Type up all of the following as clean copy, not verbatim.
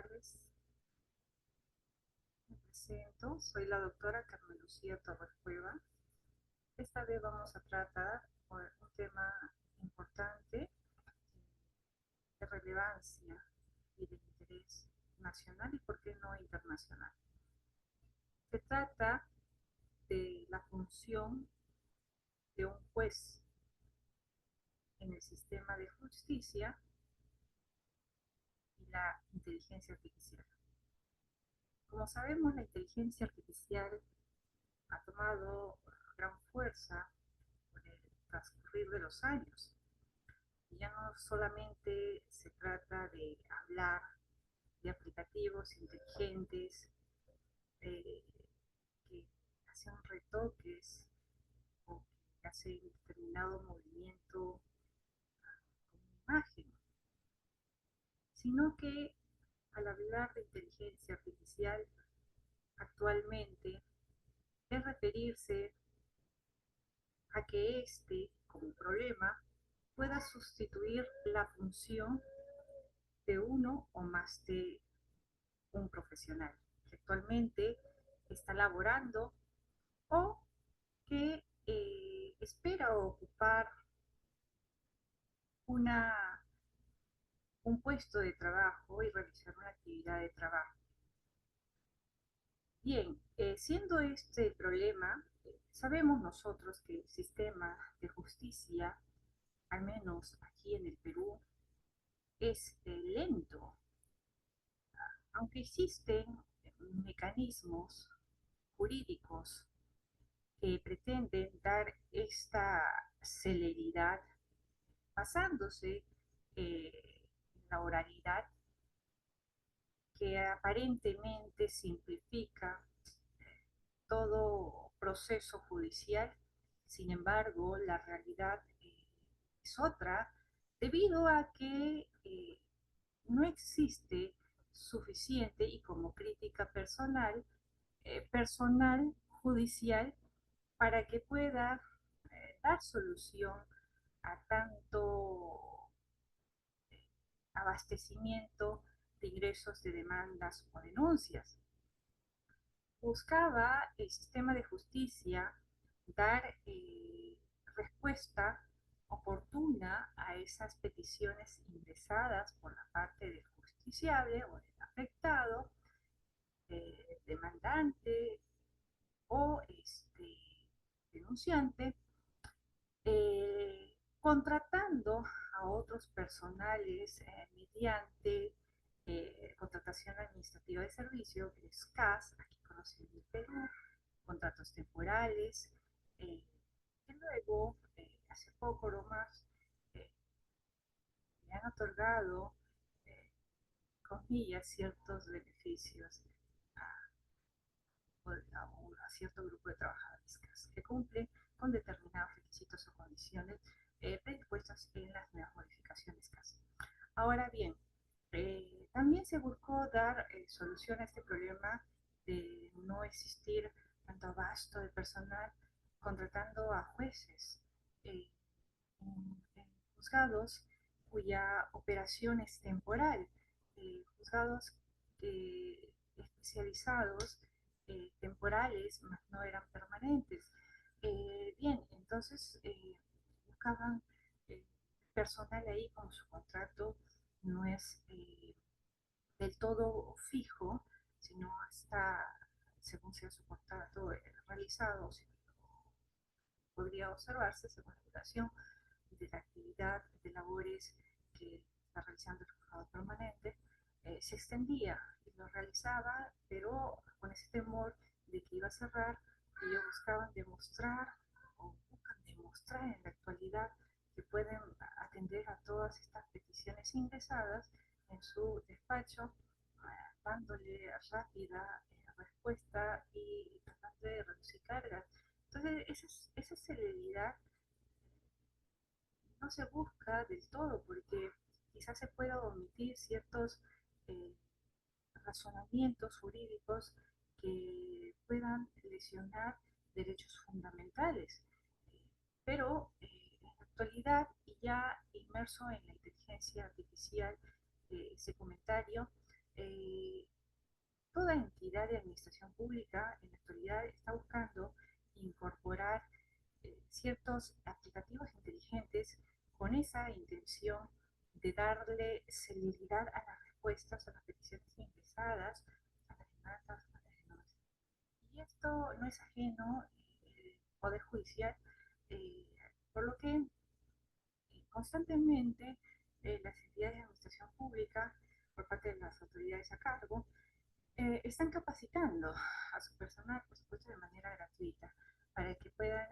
días. Me presento, soy la doctora Carmen Lucía Torres Cueva. Esta vez vamos a tratar un tema importante de relevancia y de interés nacional y, por qué no, internacional. Se trata de la función de un juez en el sistema de justicia y la inteligencia artificial. Como sabemos, la inteligencia artificial ha tomado gran fuerza con el transcurrir de los años. Y ya no solamente se trata de hablar de aplicativos inteligentes eh, que hacen retoques o que hacen determinado movimiento con una imagen, sino que al hablar de inteligencia artificial actualmente es referirse a que este, como problema, pueda sustituir la función de uno o más de un profesional que actualmente está laborando o que espera ocupar una, un puesto de trabajo y realizar una actividad de trabajo. Bien, siendo este el problema, sabemos nosotros que el sistema de justicia, al menos aquí en el Perú, es lento, aunque existen mecanismos jurídicos que pretenden dar esta celeridad basándose en la oralidad que aparentemente simplifica todo proceso judicial. Sin embargo, la realidad es otra, debido a que no existe suficiente, y como crítica personal, personal judicial para que pueda dar solución a tanto abastecimiento de ingresos de demandas o denuncias. Buscaba el sistema de justicia dar respuesta oportuna a esas peticiones ingresadas por la parte del justiciable o del afectado, demandante o denunciante, contratando a otros personales mediante contratación administrativa de servicio, que es CAS, aquí conocido en el Perú, contratos temporales, que luego, hace poco nomás, eh, le han otorgado, eh, comillas, ciertos beneficios a, a cierto grupo de trabajadores CAS que cumplen con determinados requisitos o condiciones predispuestas en las nuevas modificaciones CAS. Ahora bien, también se buscó dar solución a este problema de no existir tanto abasto de personal contratando a jueces en juzgados cuya operación es temporal, juzgados especializados, temporales, más no eran permanentes. Bien, entonces buscaban eh, personal ahí como su contrato no es del todo fijo, sino hasta, según sea su contrato realizado, si podría observarse según la duración de la actividad de labores que está realizando el juzgado permanente, se extendía y lo realizaba, pero con ese temor de que iba a cerrar. Ellos buscaban demostrar o buscan demostrar en la actualidad que pueden atender a todas estas peticiones ingresadas en su despacho, dándole rápida respuesta y tratando de reducir cargas. Entonces, esa celeridad no se busca del todo, porque quizás se pueda omitir ciertos eh, razonamientos jurídicos que puedan lesionar derechos fundamentales. Pero en la actualidad, y ya inmerso en la inteligencia artificial, ese comentario, Eh, Toda entidad de administración pública en la actualidad está buscando incorporar ciertos aplicativos inteligentes con esa intención de darle celeridad a las respuestas a las peticiones ingresadas, a las demandas, a las denuncias. Y esto no es ajeno al Poder Judicial, eh, por lo que constantemente las entidades de administración pública, por parte de las autoridades a cargo, están capacitando a su personal, por supuesto, de manera gratuita, para que puedan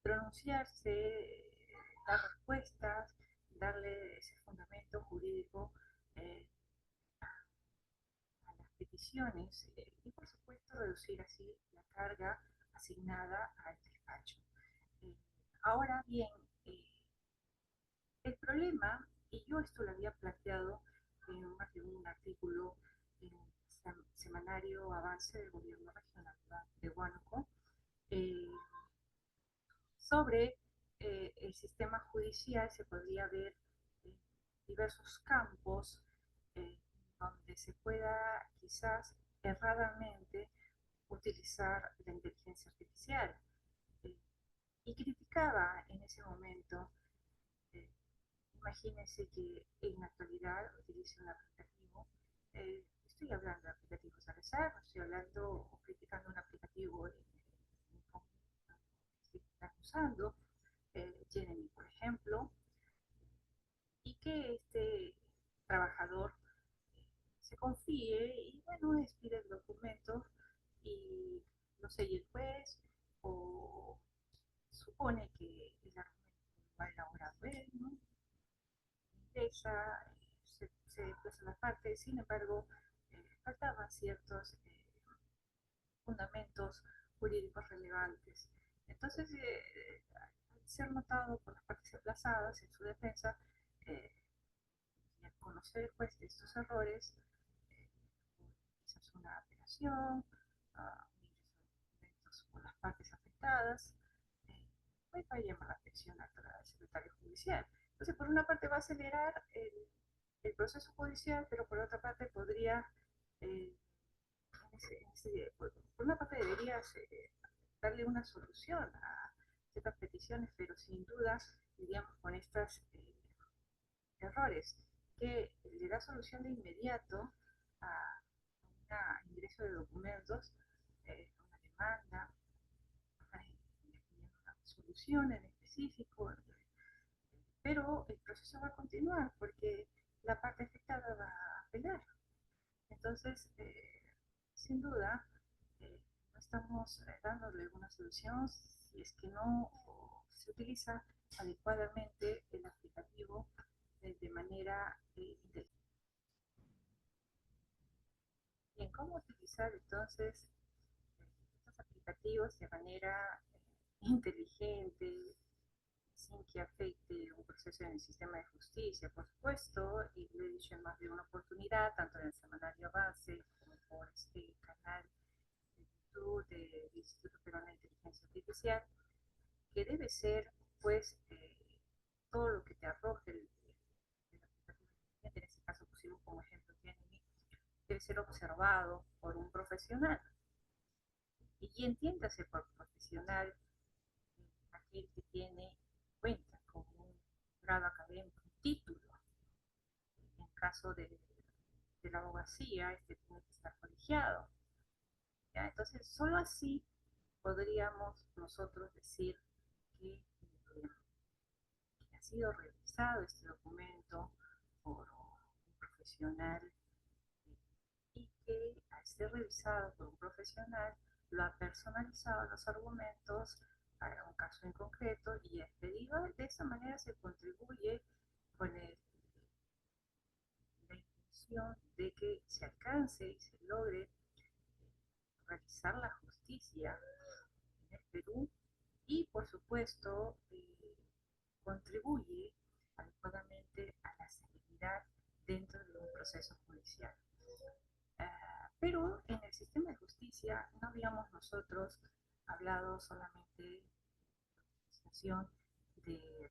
pronunciarse, dar respuestas, darle ese fundamento jurídico eh, a las peticiones y, por supuesto, reducir así la carga asignada al despacho. Eh, Ahora bien, eh, el problema, y yo esto lo había planteado en más de un artículo en el semanario Avance del Gobierno Regional de Huánuco, eh, sobre el sistema judicial se podría ver eh, diversos campos donde se pueda quizás erradamente utilizar la inteligencia artificial. Eh, y criticaba en ese momento, eh, imagínense que en la actualidad utilice un aplicativo, estoy hablando de aplicativos al azar, no estoy hablando o criticando un aplicativo que están usando, Jeremy, por ejemplo, y que este trabajador se confíe y, bueno, expide el documento y no sé, y el juez o supone que el argumento lo ha elaborado él, ¿no? Ingresa, se desplaza la parte, sin embargo, faltaban ciertos fundamentos jurídicos relevantes. Entonces, al ser notado por las partes aplazadas en su defensa, eh, y al conocer el juez de estos errores, quizás una apelación, un ingreso de documentos por las partes afectadas, pues va a llamar la atención al secretario judicial. Entonces, por una parte va a acelerar el proceso judicial, pero por otra parte podría, eh, por una parte debería darle una solución a ciertas peticiones, pero sin duda, diríamos, con estos errores, que le da solución de inmediato a un ingreso de documentos, a una demanda, a una solución en específico, pero el proceso va a continuar porque la parte afectada va a apelar. Entonces, sin duda, no estamos dándole una solución si es que no se utiliza adecuadamente el aplicativo de manera inteligente. Bien, ¿cómo utilizar entonces estos aplicativos de manera inteligente, sin que afecte un proceso en el sistema de justicia? Por supuesto, y lo he dicho en más de una oportunidad, tanto en el semanario base como por este canal de YouTube del Instituto Peruano de Inteligencia Artificial, que debe ser, pues, todo lo que te arroje el aplicativo inteligente, en este caso pusimos como ejemplo Gemini, debe ser observado por un profesional. Y entiéndase por profesional aquel que tiene cuenta con un grado académico, un título. En caso de la abogacía, este tiene que estar colegiado. ¿Ya? Entonces, solo así podríamos nosotros decir que ha sido revisado este documento por un profesional y que al ser revisado por un profesional lo ha personalizado los argumentos para un caso en concreto y expedido. De esa manera se contribuye con la intención de que se alcance y se logre realizar la justicia en el Perú y, por supuesto, contribuye adecuadamente a la seguridad dentro de un proceso judicial. Pero en el sistema de justicia no habíamos nosotros hablado solamente de utilización de,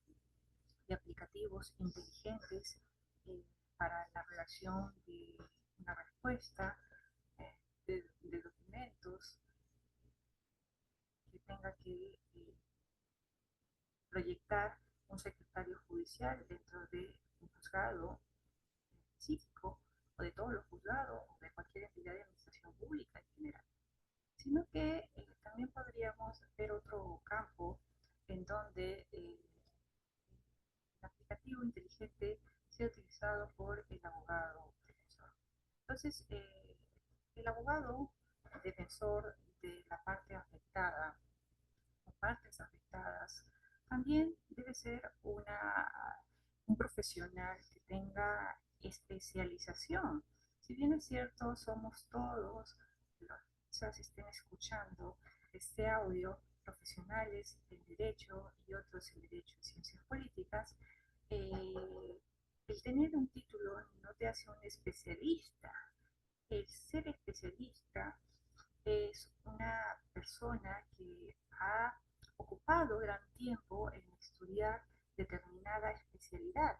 de aplicativos inteligentes para la redacción de una respuesta, de documentos que tenga que proyectar un secretario judicial dentro de un juzgado específico o de todos los juzgados o de cualquier entidad de administración pública en general, sino que también podríamos ver otro campo en donde el aplicativo inteligente sea utilizado por el abogado defensor. Entonces, el abogado defensor de la parte afectada o partes afectadas también debe ser un profesional que tenga especialización. Si bien es cierto, somos todos los que quizás estén escuchando este audio, profesionales en derecho y otros en derecho y ciencias políticas, el tener un título no te hace un especialista. El ser especialista es una persona que ha ocupado gran tiempo en estudiar determinada especialidad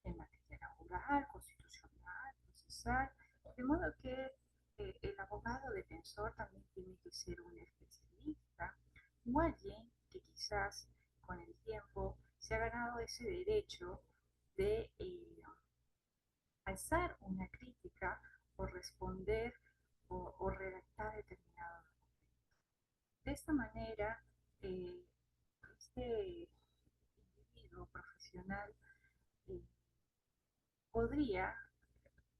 en materia laboral, constitucional, procesal, de modo que el abogado defensor también tiene que ser un especialista o alguien que quizás con el tiempo se ha ganado ese derecho de alzar una crítica o responder o redactar determinado documento. De esta manera, eh, este individuo profesional eh, podría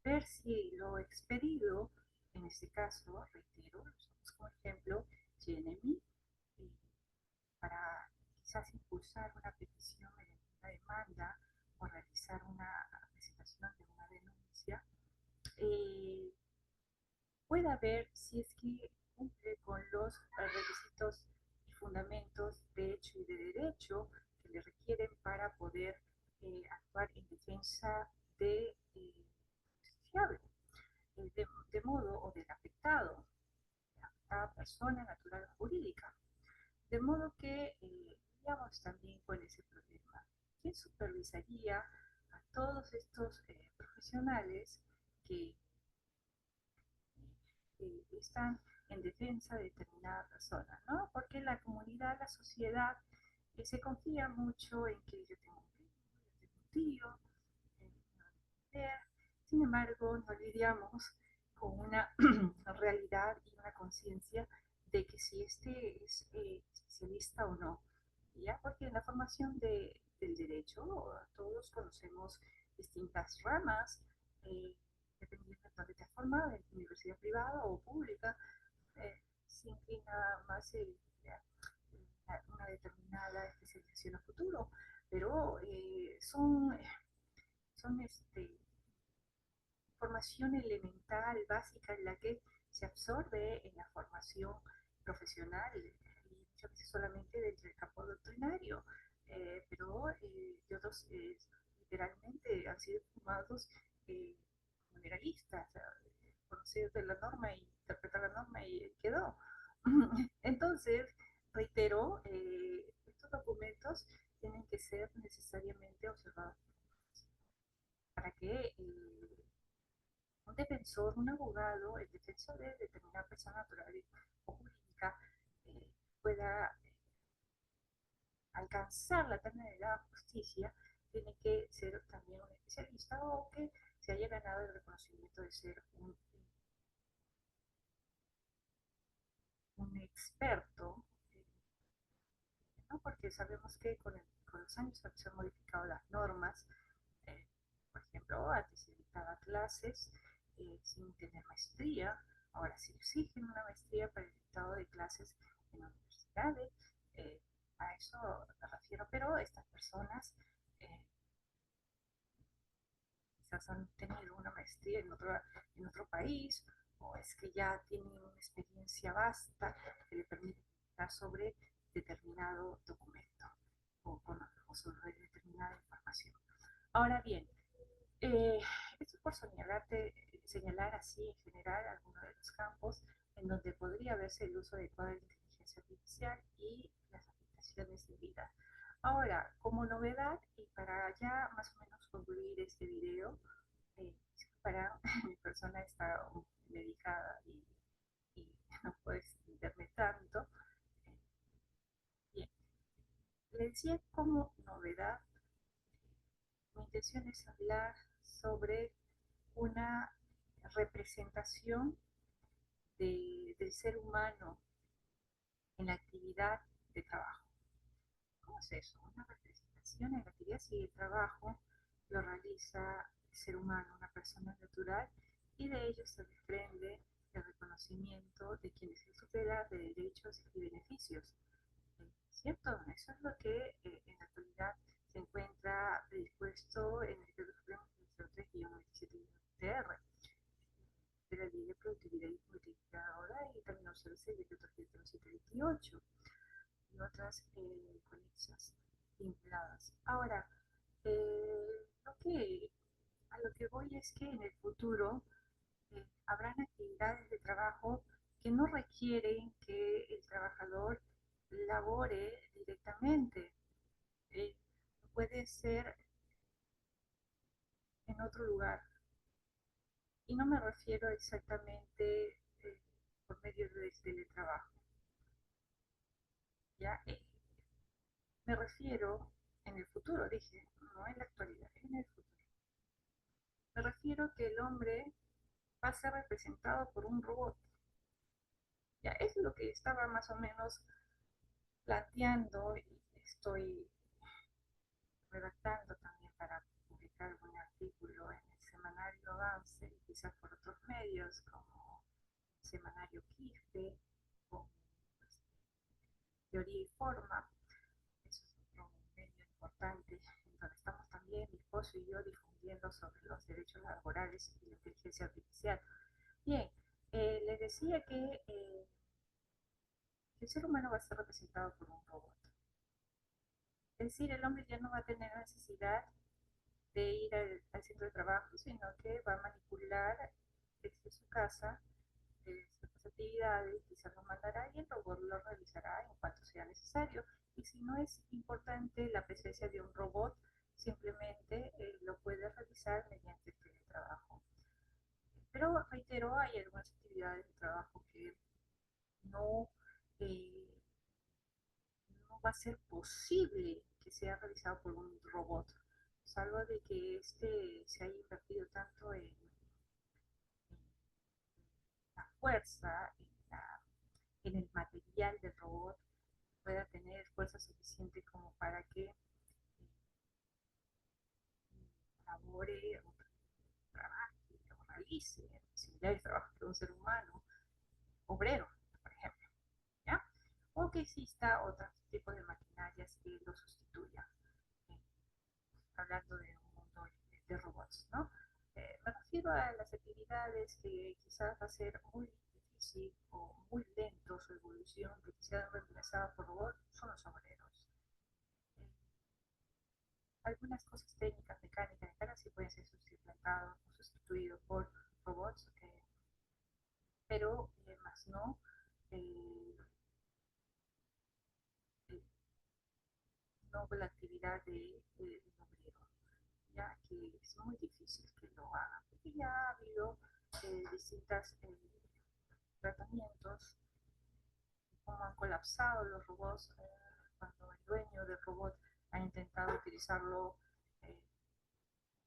ver si lo expedido, en este caso, reitero, usamos como ejemplo Genemi, eh, para quizás impulsar una petición mediante una demanda o realizar una presentación de una denuncia, eh, pueda ver si es que cumple con los requisitos y fundamentos de hecho y de derecho que le requieren para poder actuar en defensa de justiciable, de modo o del afectado, de la afectada persona natural o jurídica. De modo que digamos también con ese problema. ¿Quién supervisaría a todos estos profesionales que están en defensa de determinada persona, ¿no? Porque la comunidad, la sociedad, se confía mucho en que yo tengo un primo, yo tengo un tío, sin embargo, no lidiamos con una realidad y una conciencia de que si este es especialista o no, ¿ya? Porque en la formación del derecho todos conocemos distintas ramas, eh, dependiendo de dónde te has formado, en universidad privada o pública, se inclina más una determinada especialización a futuro, pero son formación elemental, básica, en la que se absorbe en la formación profesional y muchas veces solamente dentro del campo doctrinario, pero de otros literalmente han sido formados generalistas, conocer de la norma y interpretar la norma y quedó. Entonces, reitero, estos documentos tienen que ser necesariamente observados para que un defensor, un abogado, el defensor de determinada persona natural o jurídica eh, pueda alcanzar la término de la justicia, tiene que ser también un especialista o que se haya ganado el reconocimiento de ser un experto, ¿no? Porque sabemos que con los años se han modificado las normas. eh, por ejemplo, antes se dictaba clases sin tener maestría, ahora se exigen una maestría para el dictado de clases en universidades. eh, a eso me refiero, pero estas personas eh, quizás han tenido una maestría en otro país, o es que ya tienen una experiencia vasta que le permite estar sobre determinado documento o sobre determinada información. Ahora bien, eh, esto es por señalar así en general algunos de los campos en donde podría verse el uso adecuado de la inteligencia artificial y las aplicaciones de vida. Ahora, como novedad, y para ya más o menos concluir este video, Para mi persona está medicada y no puedo extenderme tanto. Bien, le decía como novedad, mi intención es hablar sobre una representación del ser humano en la actividad de trabajo. ¿Cómo es eso? Una representación en la actividad si el trabajo lo realiza el ser humano, una persona natural, y de ello se desprende el reconocimiento de quienes se tutela de derechos y beneficios. ¿Cierto? Eso es lo que en la actualidad se encuentra dispuesto en el Decreto Supremo 03-27-TR de la Ley de Productividad y Multiplicadora y también observarse el Decreto 728 y otras conexas vinculadas. Ahora, a lo que voy es que en el futuro habrán actividades de trabajo que no requieren que el trabajador labore directamente. Eh, Puede ser en otro lugar. Y no me refiero exactamente por medio del teletrabajo. ¿Ya? Me refiero en el futuro, dije, no en la actualidad, en el futuro. Me refiero que el hombre va a ser representado por un robot. Ya, es lo que estaba más o menos planteando y estoy redactando también para publicar un artículo en el semanario Avance y quizás por otros medios como el semanario Quispe o pues, Teoría y Forma. Eso es otro medio importante en donde estamos también mi esposo y yo difundiendo sobre los derechos laborales y la inteligencia artificial. Bien, les decía que el ser humano va a ser representado por un robot. Es decir, el hombre ya no va a tener necesidad de ir al centro de trabajo, sino que va a manipular desde su casa ciertas actividades, quizás lo mandará y el robot lo realizará en cuanto sea necesario. Y si no es importante la presencia de un robot, simplemente lo puede realizar mediante el teletrabajo. Pero reitero, hay algunas actividades de trabajo que no, eh, no va a ser posible que sea realizado por un robot, salvo de que este se haya invertido tanto en la fuerza, en el material del robot, pueda tener fuerza suficiente como para que labore o trabaje o realice similares trabajos que un ser humano, obrero, por ejemplo, ¿ya? O que exista otro tipo de maquinarias que lo sustituyan. Eh, Hablando de un mundo de robots, ¿no? Me refiero a las actividades que quizás va a ser muy difícil o muy lento su evolución, de que sean reemplazadas por robots, son los obreros. Eh, Algunas cosas técnicas, mecánicas, etc., sí pueden ser suplantados o sustituidos por robots, pero más no eh, eh, no con la actividad de obrero, ya que es muy difícil que lo haga, porque ya ha habido distintos tratamientos, como han colapsado los robots cuando el dueño del robot ha intentado utilizarlo eh,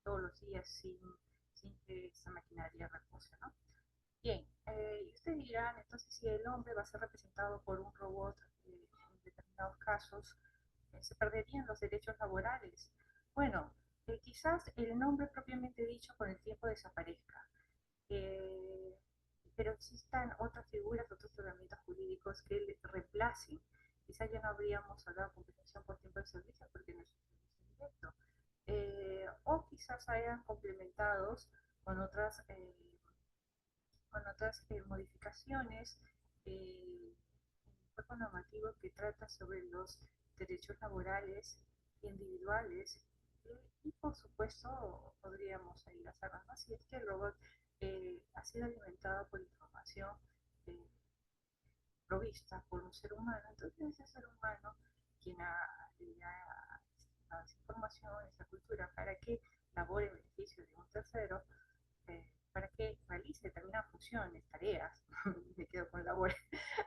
todos los días sin que esa maquinaria repose, ¿no? Bien, y ustedes dirán, entonces si el hombre va a ser representado por un robot en determinados casos, se perderían los derechos laborales. Bueno, quizás el nombre propiamente dicho con el tiempo desaparezca, eh, pero existan otras figuras, otros tratamientos jurídicos que le reemplacen. Quizás ya no habríamos hablado de compensación por tiempo de servicio porque no es un servicio directo. O quizás hayan complementados con otras modificaciones en el cuerpo normativo que trata sobre los derechos laborales individuales y por supuesto podríamos enlazarnos más si es que el robot ha sido alimentado por información eh, provista por un ser humano, entonces ese ser humano quien ha dado esa información, esa cultura, para que labor en beneficio de un tercero, para que realice determinadas funciones, tareas, me quedo con labores,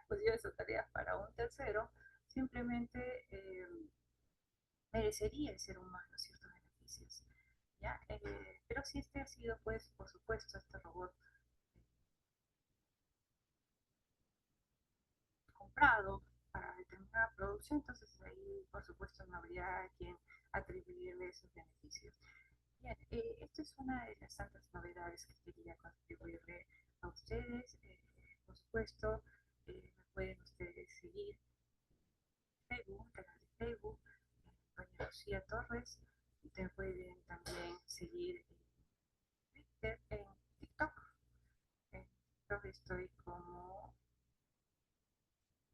funciones o tareas para un tercero, simplemente merecería el ser humano ciertos beneficios. ¿Ya? Pero si este ha sido, pues, por supuesto, este robot comprado para determinada producción, entonces ahí, por supuesto, no habría a quien atribuirle esos beneficios. Bien, esta es una de las tantas novedades que quería contribuirle a ustedes. Por supuesto, me pueden ustedes seguir en Facebook, canal de Facebook, doña Lucía Torres. Ustedes pueden también seguir en Twitter, en TikTok. En TikTok estoy como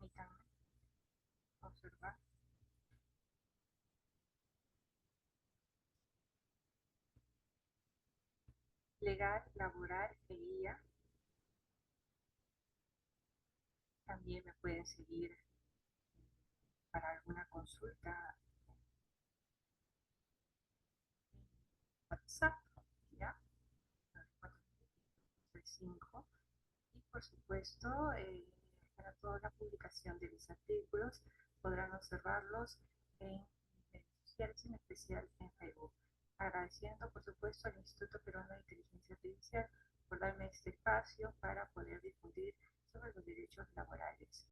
mi canal, observar, legal, laboral e guía. También me pueden seguir para alguna consulta en WhatsApp, ¿ya? 5. Y por supuesto, para toda la publicación de mis artículos podrán observarlos en redes sociales, en especial en Facebook. Agradeciendo, por supuesto, al Instituto Peruano de Inteligencia Artificial por darme este espacio para poder difundir sobre los derechos laborales.